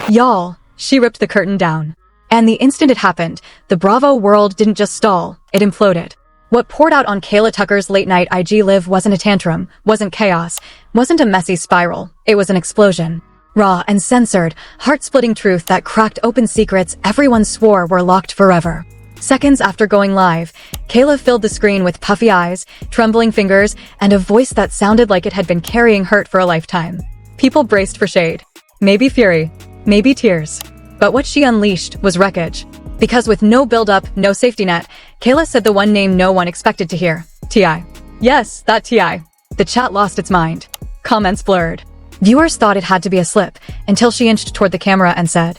Y'all, she ripped the curtain down. And the instant it happened, the Bravo world didn't just stall, it imploded. What poured out on Kayla Tucker's late-night IG live wasn't a tantrum, wasn't chaos, wasn't a messy spiral. It was an explosion. Raw and censored, heart-splitting truth that cracked open secrets everyone swore were locked forever. Seconds after going live, Kayla filled the screen with puffy eyes, trembling fingers, and a voice that sounded like it had been carrying hurt for a lifetime. People braced for shade. Maybe fury. Maybe tears. But what she unleashed was wreckage. Because with no build-up, no safety net, Kayla said the one name no one expected to hear. T.I. Yes, that T.I. The chat lost its mind. Comments blurred. Viewers thought it had to be a slip, until she inched toward the camera and said,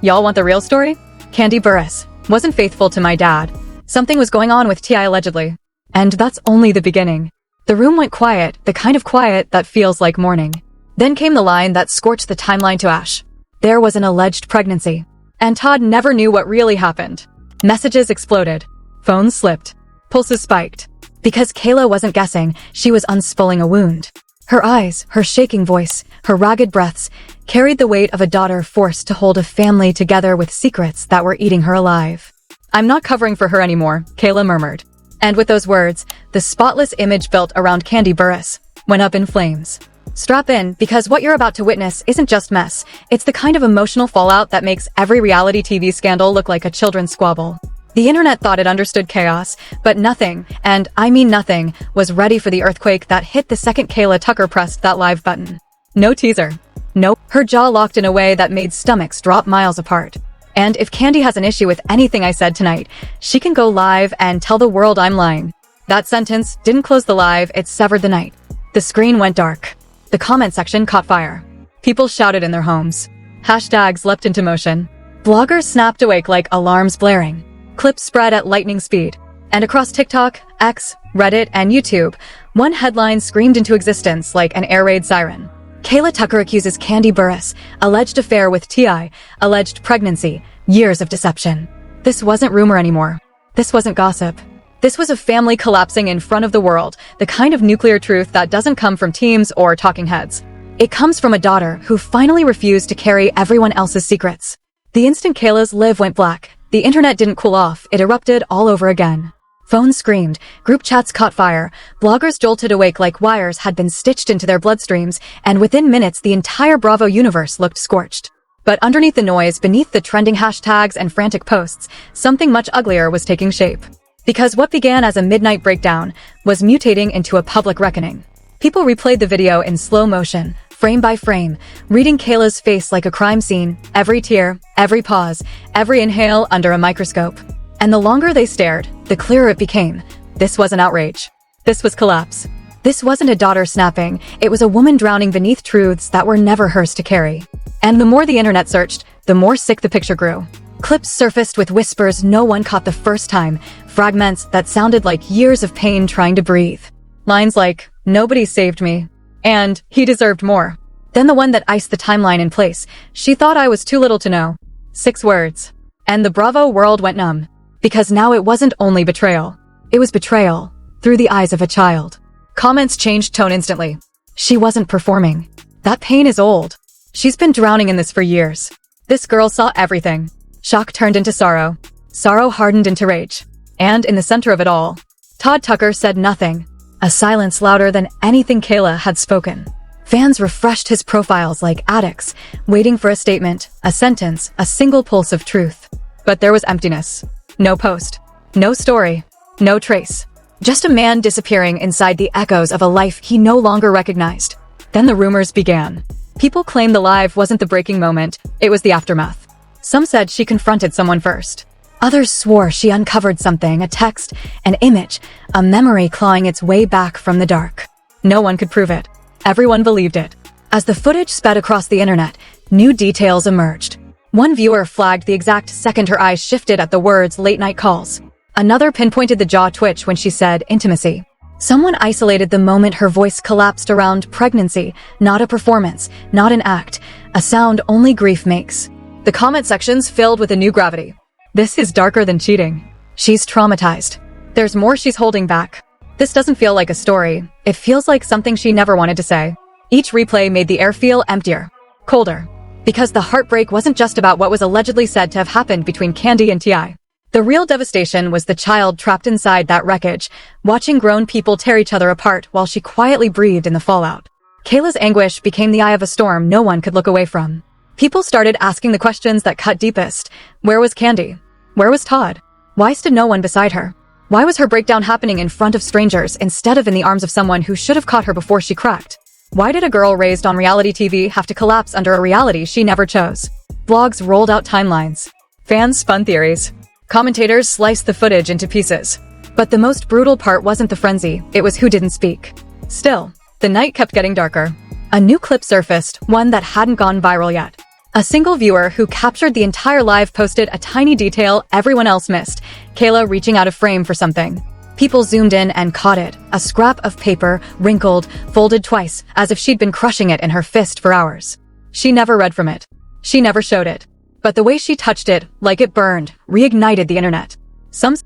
"Y'all want the real story? Kandi Burruss wasn't faithful to my dad. Something was going on with T.I. allegedly. And that's only the beginning." The room went quiet, the kind of quiet that feels like mourning. Then came the line that scorched the timeline to ash. There was an alleged pregnancy. And Todd never knew what really happened. Messages exploded. Phones slipped. Pulses spiked. Because Kayla wasn't guessing, she was unspooling a wound. Her eyes, her shaking voice, her ragged breaths, carried the weight of a daughter forced to hold a family together with secrets that were eating her alive. "I'm not covering for her anymore," Kayla murmured. And with those words, the spotless image built around Kandi Burruss went up in flames. Strap in, because what you're about to witness isn't just mess. It's the kind of emotional fallout that makes every reality TV scandal look like a children's squabble. The internet thought it understood chaos, but nothing, and I mean nothing, was ready for the earthquake that hit the second Kayla Tucker pressed that live button. No teaser. Nope. Her jaw locked in a way that made stomachs drop miles apart. And if Kandi has an issue with anything I said tonight, she can go live and tell the world I'm lying. That sentence didn't close the live, it severed the night. The screen went dark. The comment section caught fire. People shouted in their homes. Hashtags leapt into motion. Bloggers snapped awake like alarms blaring. Clips spread at lightning speed. And across TikTok, X, Reddit, and YouTube, one headline screamed into existence like an air raid siren. Kayla Tucker accuses Kandi Burruss, alleged affair with T.I., alleged pregnancy, years of deception. This wasn't rumor anymore. This wasn't gossip. This was a family collapsing in front of the world, the kind of nuclear truth that doesn't come from teams or talking heads. It comes from a daughter who finally refused to carry everyone else's secrets. The instant Kayla's live went black, the internet didn't cool off, it erupted all over again. Phones screamed, group chats caught fire, bloggers jolted awake like wires had been stitched into their bloodstreams, and within minutes the entire Bravo universe looked scorched. But underneath the noise, beneath the trending hashtags and frantic posts, something much uglier was taking shape. Because what began as a midnight breakdown was mutating into a public reckoning. People replayed the video in slow motion, frame by frame, reading Kayla's face like a crime scene, every tear, every pause, every inhale under a microscope. And the longer they stared, the clearer it became. This wasn't outrage. This was collapse. This wasn't a daughter snapping, it was a woman drowning beneath truths that were never hers to carry. And the more the internet searched, the more sick the picture grew. Clips surfaced with whispers no one caught the first time, fragments that sounded like years of pain trying to breathe. Lines like, "Nobody saved me," and "He deserved more." Then the one that iced the timeline in place, "She thought I was too little to know." 6 words. And the Bravo world went numb. Because now it wasn't only betrayal. It was betrayal, through the eyes of a child. Comments changed tone instantly. She wasn't performing. That pain is old. She's been drowning in this for years. This girl saw everything. Shock turned into sorrow. Sorrow hardened into rage. And in the center of it all, Todd Tucker said nothing. A silence louder than anything Kayla had spoken. Fans refreshed his profiles like addicts, waiting for a statement, a sentence, a single pulse of truth. But there was emptiness. No post. No story. No trace. Just a man disappearing inside the echoes of a life he no longer recognized. Then the rumors began. People claimed the live wasn't the breaking moment, it was the aftermath. Some said she confronted someone first. Others swore she uncovered something, a text, an image, a memory clawing its way back from the dark. No one could prove it. Everyone believed it. As the footage sped across the internet, new details emerged. One viewer flagged the exact second her eyes shifted at the words late-night calls. Another pinpointed the jaw twitch when she said intimacy. Someone isolated the moment her voice collapsed around pregnancy, not a performance, not an act, a sound only grief makes. The comment sections filled with a new gravity. This is darker than cheating. She's traumatized. There's more she's holding back. This doesn't feel like a story. It feels like something she never wanted to say. Each replay made the air feel emptier, colder. Because the heartbreak wasn't just about what was allegedly said to have happened between Kandi and T.I. The real devastation was the child trapped inside that wreckage, watching grown people tear each other apart while she quietly breathed in the fallout. Kayla's anguish became the eye of a storm no one could look away from. People started asking the questions that cut deepest. Where was Kandi? Where was Todd? Why stood no one beside her? Why was her breakdown happening in front of strangers instead of in the arms of someone who should have caught her before she cracked? Why did a girl raised on reality TV have to collapse under a reality she never chose? Blogs rolled out timelines. Fans spun theories. Commentators sliced the footage into pieces. But the most brutal part wasn't the frenzy, it was who didn't speak. Still, the night kept getting darker. A new clip surfaced, one that hadn't gone viral yet. A single viewer who captured the entire live posted a tiny detail everyone else missed, Kayla reaching out of frame for something. People zoomed in and caught it, a scrap of paper, wrinkled, folded twice, as if she'd been crushing it in her fist for hours. She never read from it. She never showed it. But the way she touched it, like it burned, reignited the internet.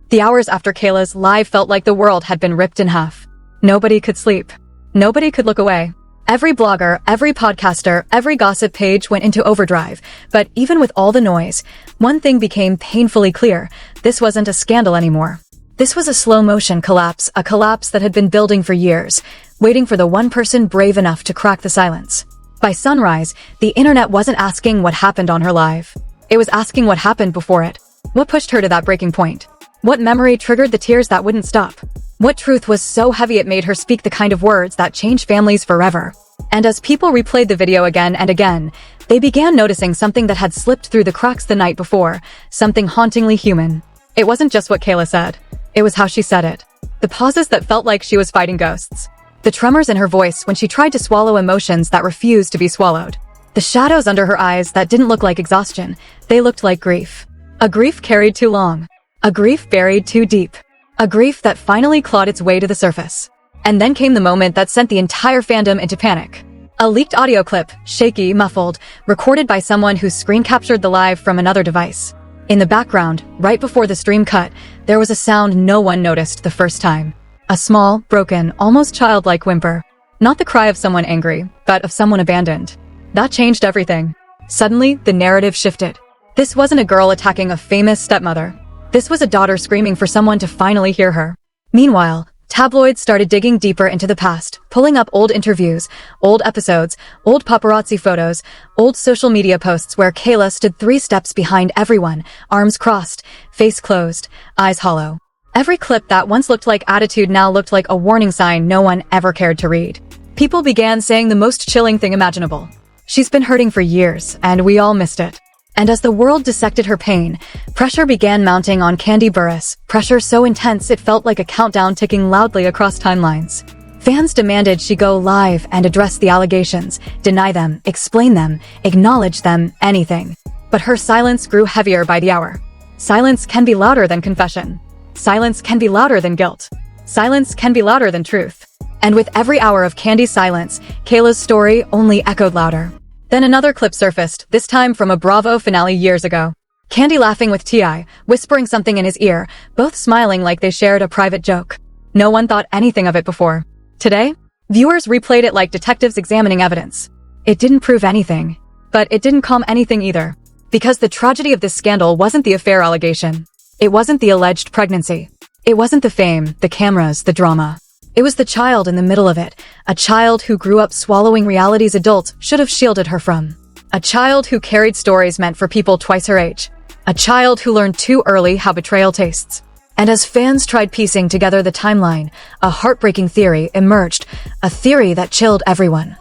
The hours after Kayla's live felt like the world had been ripped in half. Nobody could sleep. Nobody could look away. Every blogger, every podcaster, every gossip page went into overdrive. But even with all the noise, one thing became painfully clear. This wasn't a scandal anymore. This was a slow-motion collapse, a collapse that had been building for years, waiting for the one person brave enough to crack the silence. By sunrise, the internet wasn't asking what happened on her live. It was asking what happened before it. What pushed her to that breaking point? What memory triggered the tears that wouldn't stop? What truth was so heavy it made her speak the kind of words that changed families forever? And as people replayed the video again and again, they began noticing something that had slipped through the cracks the night before, something hauntingly human. It wasn't just what Kayla said. It was how she said it. The pauses that felt like she was fighting ghosts. The tremors in her voice when she tried to swallow emotions that refused to be swallowed. The shadows under her eyes that didn't look like exhaustion. They looked like grief. A grief carried too long. A grief buried too deep. A grief that finally clawed its way to the surface. And then came the moment that sent the entire fandom into panic. A leaked audio clip, shaky, muffled, recorded by someone who screen captured the live from another device. In the background, right before the stream cut, there was a sound no one noticed the first time. A small, broken, almost childlike whimper. Not the cry of someone angry, but of someone abandoned. That changed everything. Suddenly, the narrative shifted. This wasn't a girl attacking a famous stepmother. This was a daughter screaming for someone to finally hear her. Meanwhile, tabloids started digging deeper into the past, pulling up old interviews, old episodes, old paparazzi photos, old social media posts where Kayla stood 3 steps behind everyone, arms crossed, face closed, eyes hollow. Every clip that once looked like attitude now looked like a warning sign no one ever cared to read. People began saying the most chilling thing imaginable. She's been hurting for years, and we all missed it. And as the world dissected her pain, pressure began mounting on Kandi Burruss, pressure so intense it felt like a countdown ticking loudly across timelines. Fans demanded she go live and address the allegations, deny them, explain them, acknowledge them, anything. But her silence grew heavier by the hour. Silence can be louder than confession. Silence can be louder than guilt. Silence can be louder than truth. And with every hour of Kandi's silence, Kayla's story only echoed louder. Then another clip surfaced, this time from a Bravo finale years ago. Kandi laughing with T.I., whispering something in his ear, both smiling like they shared a private joke. No one thought anything of it before. Today, viewers replayed it like detectives examining evidence. It didn't prove anything. But it didn't calm anything either. Because the tragedy of this scandal wasn't the affair allegation. It wasn't the alleged pregnancy. It wasn't the fame, the cameras, the drama. It was the child in the middle of it, a child who grew up swallowing realities adults should have shielded her from. A child who carried stories meant for people twice her age. A child who learned too early how betrayal tastes. And as fans tried piecing together the timeline, a heartbreaking theory emerged, a theory that chilled everyone.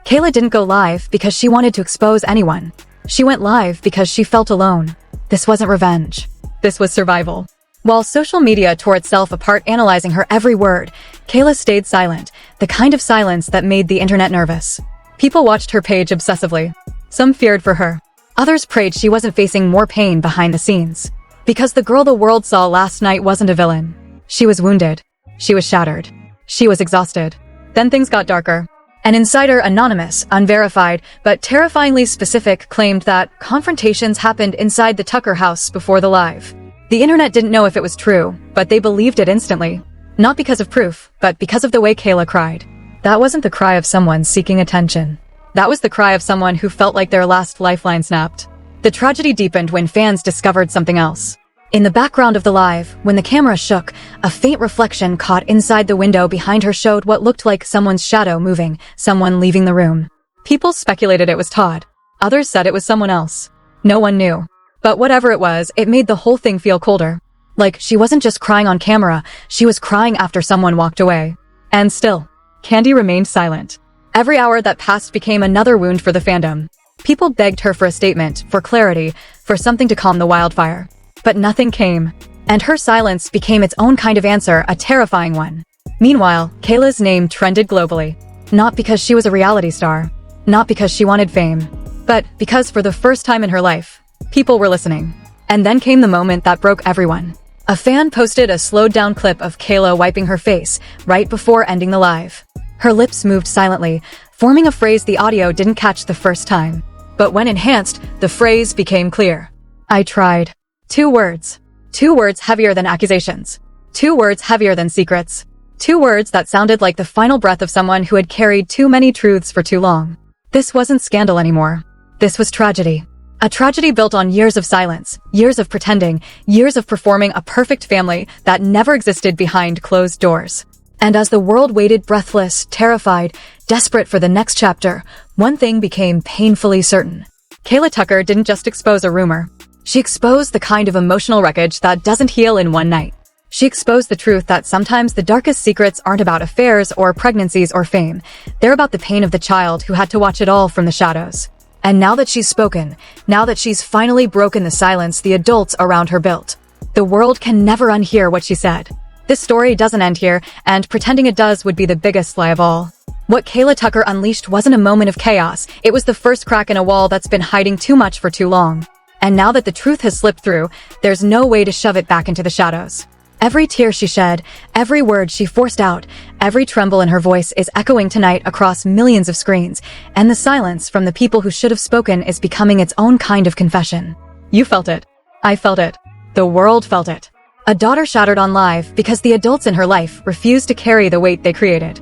Kayla didn't go live because she wanted to expose anyone. She went live because she felt alone. This wasn't revenge. This was survival. While social media tore itself apart analyzing her every word, Kayla stayed silent, the kind of silence that made the internet nervous. People watched her page obsessively. Some feared for her. Others prayed she wasn't facing more pain behind the scenes. Because the girl the world saw last night wasn't a villain. She was wounded. She was shattered. She was exhausted. Then things got darker. An insider, anonymous, unverified, but terrifyingly specific, claimed that confrontations happened inside the Tucker house before the live. The internet didn't know if it was true, but they believed it instantly. Not because of proof, but because of the way Kayla cried. That wasn't the cry of someone seeking attention. That was the cry of someone who felt like their last lifeline snapped. The tragedy deepened when fans discovered something else. In the background of the live, when the camera shook, a faint reflection caught inside the window behind her showed what looked like someone's shadow moving, someone leaving the room. People speculated it was Todd. Others said it was someone else. No one knew. But whatever it was, it made the whole thing feel colder. Like she wasn't just crying on camera, she was crying after someone walked away. And still, Kandi remained silent. Every hour that passed became another wound for the fandom. People begged her for a statement, for clarity, for something to calm the wildfire. But nothing came. And her silence became its own kind of answer, a terrifying one. Meanwhile, Kayla's name trended globally. Not because she was a reality star. Not because she wanted fame. But because for the first time in her life, people were listening. And then came the moment that broke everyone. A fan posted a slowed-down clip of Kayla wiping her face right before ending the live. Her lips moved silently, forming a phrase the audio didn't catch the first time. But when enhanced, the phrase became clear. I tried. 2 words. 2 words heavier than accusations. 2 words heavier than secrets. 2 words that sounded like the final breath of someone who had carried too many truths for too long. This wasn't scandal anymore. This was tragedy. A tragedy built on years of silence, years of pretending, years of performing a perfect family that never existed behind closed doors. And as the world waited breathless, terrified, desperate for the next chapter, one thing became painfully certain. Kayla Tucker didn't just expose a rumor. She exposed the kind of emotional wreckage that doesn't heal in one night. She exposed the truth that sometimes the darkest secrets aren't about affairs or pregnancies or fame. They're about the pain of the child who had to watch it all from the shadows. And now that she's spoken, now that she's finally broken the silence the adults around her built, the world can never unhear what she said. This story doesn't end here, and pretending it does would be the biggest lie of all. What Kayla Tucker unleashed wasn't a moment of chaos, it was the first crack in a wall that's been hiding too much for too long. And now that the truth has slipped through, there's no way to shove it back into the shadows. Every tear she shed, every word she forced out, every tremble in her voice is echoing tonight across millions of screens, and the silence from the people who should have spoken is becoming its own kind of confession. You felt it. I felt it. The world felt it. A daughter shattered on live because the adults in her life refused to carry the weight they created.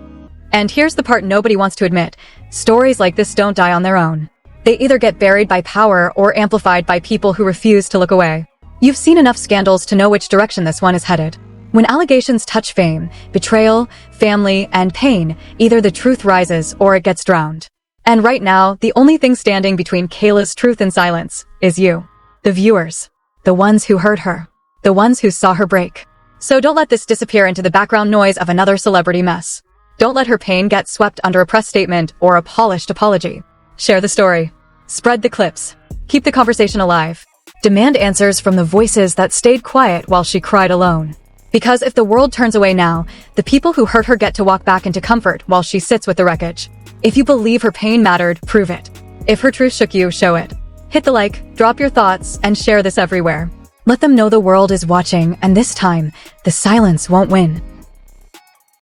And here's the part nobody wants to admit. Stories like this don't die on their own. They either get buried by power or amplified by people who refuse to look away. You've seen enough scandals to know which direction this one is headed. When allegations touch fame, betrayal, family, and pain, either the truth rises or it gets drowned. And right now, the only thing standing between Kayla's truth and silence is you. The viewers. The ones who heard her. The ones who saw her break. So don't let this disappear into the background noise of another celebrity mess. Don't let her pain get swept under a press statement or a polished apology. Share the story. Spread the clips. Keep the conversation alive. Demand answers from the voices that stayed quiet while she cried alone. Because if the world turns away now, the people who hurt her get to walk back into comfort while she sits with the wreckage. If you believe her pain mattered, prove it. If her truth shook you, show it. Hit the like, drop your thoughts, and share this everywhere. Let them know the world is watching, and this time, the silence won't win.